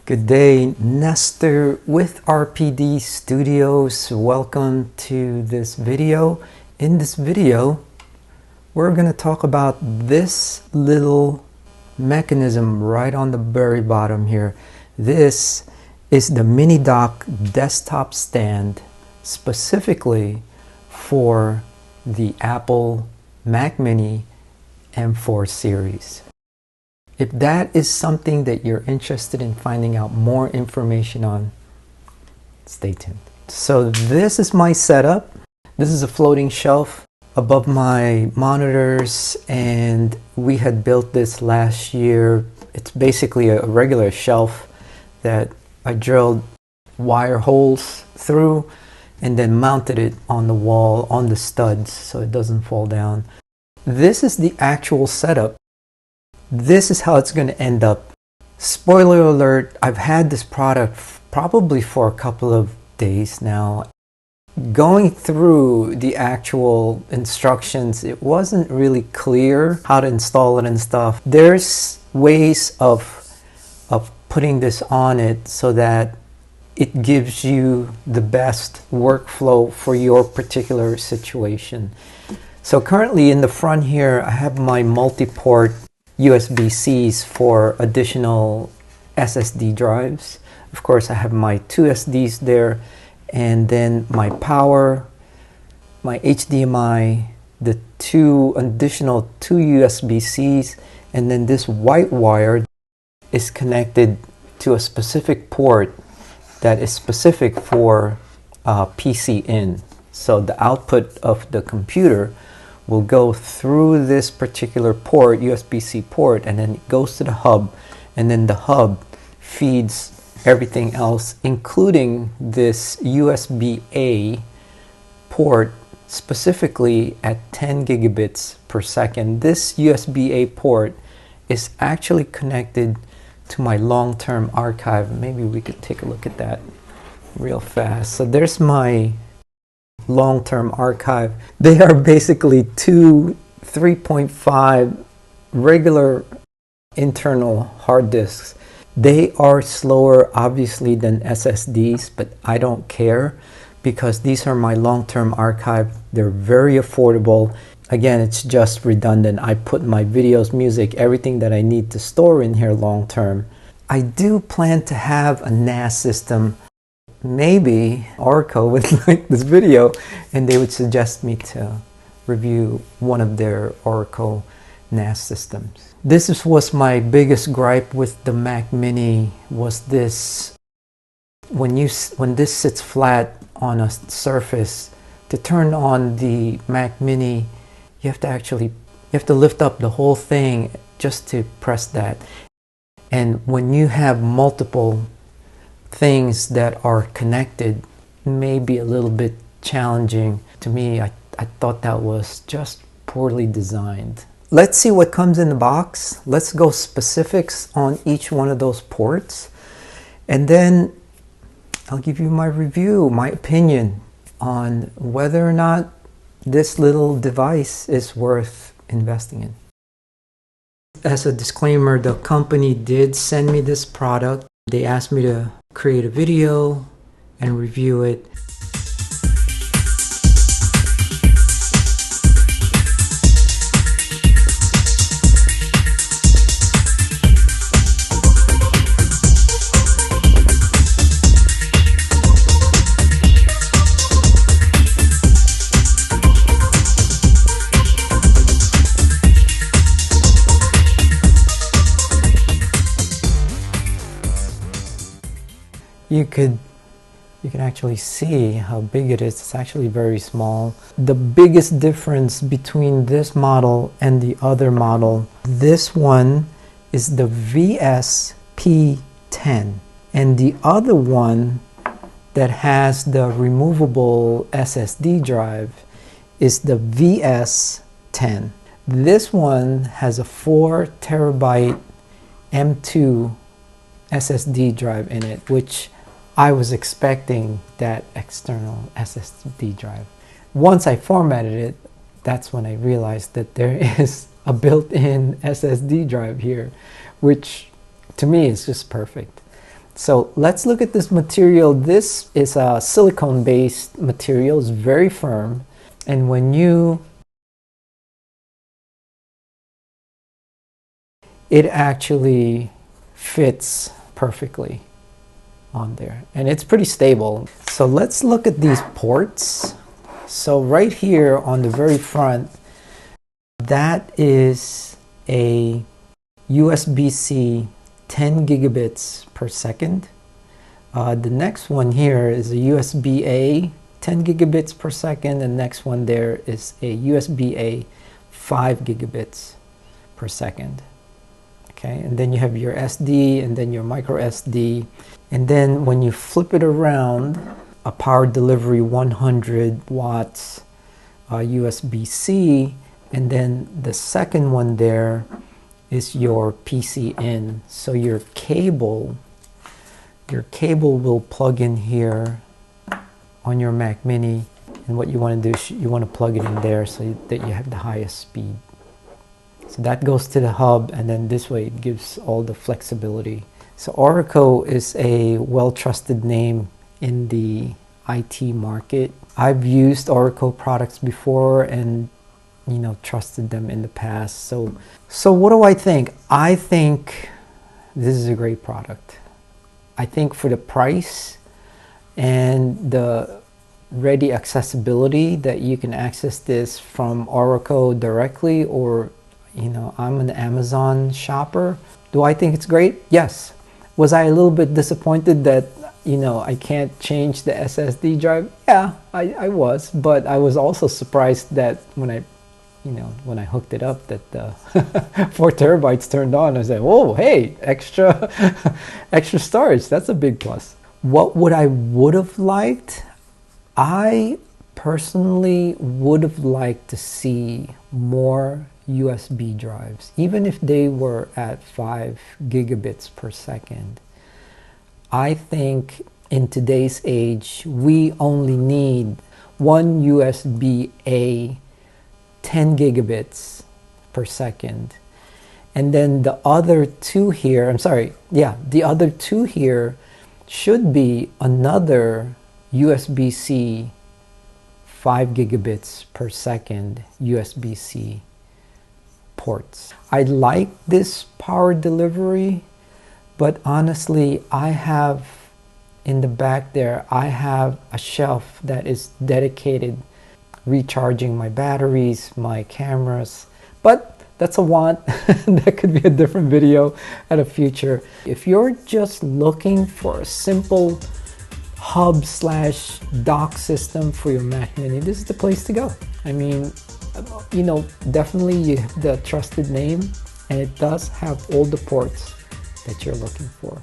Good day, Nestor with RPD Studios. Welcome to this video. In this video, we're going to talk about this little mechanism right on the very bottom here. This is the MiniDock desktop stand specifically for the Apple MacMini M4 series. If that is something that you're interested in finding out more information on, stay tuned. So this is my setup. This is a floating shelf above my monitors, and we had built this last year. It's basically a regular shelf that I drilled wire holes through and then mounted it on the wall on the studs so it doesn't fall down. This is the actual setup. This is how it's going to end up. Spoiler alert, I've had this product probably for a couple of days now. Going through the actual instructions, it wasn't really clear how to install it and stuff. There's ways of putting this on it so that it gives you the best workflow for your particular situation. So currently in the front here, I have my multi-port USB-Cs for additional SSD drives. Of course, I have my two SDs there, and then my power, my HDMI, the two additional USB-Cs, and then this white wire is connected to a specific port that is specific for PC in. So the output of the computer will go through this particular port, USB-C port, and then it goes to the hub, and then the hub feeds everything else, including this USB-A port, specifically at 10 gigabits per second. This USB-A port is actually connected to my long-term archive. Maybe we could take a look at that real fast. So there's my long-term archive. They are basically two 3.5 regular internal hard disks. They are slower obviously than SSDs, but I don't care because these are my long-term archive. They're very affordable. Again, it's just redundant. I put my videos, music, everything that I need to store in here long-term. I do plan to have a NAS system. Maybe Orico would like this video and they would suggest me to review one of their Orico NAS systems. This was my biggest gripe with the Mac Mini, was this, when this sits flat on a surface, to turn on the Mac Mini, you have to lift up the whole thing just to press that. And when you have multiple things that are connected, may be a little bit challenging. To me, I thought that was just poorly designed. Let's see what comes in the box. Let's go specifics on each one of those ports, and then I'll give you my review, my opinion on whether or not this little device is worth investing in. As a disclaimer, the company did send me this product. They asked me to create a video and review it. You can actually see how big it is. It's actually very small. The biggest difference between this model and the other model, this one is the VSP10, and the other one that has the removable SSD drive is the VS10. This one has a 4 terabyte M2 SSD drive in it, which I was expecting that external SSD drive. Once I formatted it, that's when I realized that there is a built-in SSD drive here, which to me is just perfect. So let's look at this material. This is a silicone-based material. It's very firm. And when it actually fits perfectly on there. And it's pretty stable. So let's look at these ports. So right here on the very front, that is a USB-C 10 gigabits per second. The next one here is a USB-A 10 gigabits per second. The next one there is a USB-A 5 gigabits per second. Okay, and then you have your SD and then your micro SD. And then when you flip it around, a power delivery 100 watts USB-C, and then the second one there is your PC in. So your cable will plug in here on your Mac Mini, and what you want to do is you want to plug it in there so that you have the highest speed. So that goes to the hub, and then this way it gives all the flexibility. So Orico is a well-trusted name in the IT market. I've used Orico products before and trusted them in the past. So what do I think? I think this is a great product. I think for the price and the ready accessibility that you can access this from Orico directly, or I'm an Amazon shopper. Do I think it's great? Yes. Was I a little bit disappointed that I can't change the SSD drive? Yeah, I was, but I was also surprised that when I hooked it up that the 4 terabytes turned on. I said, "Whoa, hey, extra storage. That's a big plus." What would have liked? I personally would have liked to see more USB drives, even if they were at 5 gigabits per second. I think in today's age, we only need one USB-A 10 gigabits per second. And then the other two here, the other two here should be another USB-C 5 gigabits per second USB-C ports. I like this power delivery, but honestly, I have in the back there, I have a shelf that is dedicated recharging my batteries, my cameras, but that's a want. That could be a different video at a future. If you're just looking for a simple hub slash dock system for your Mac Mini, this is the place to go. I mean, definitely you have the trusted name, and it does have all the ports that you're looking for.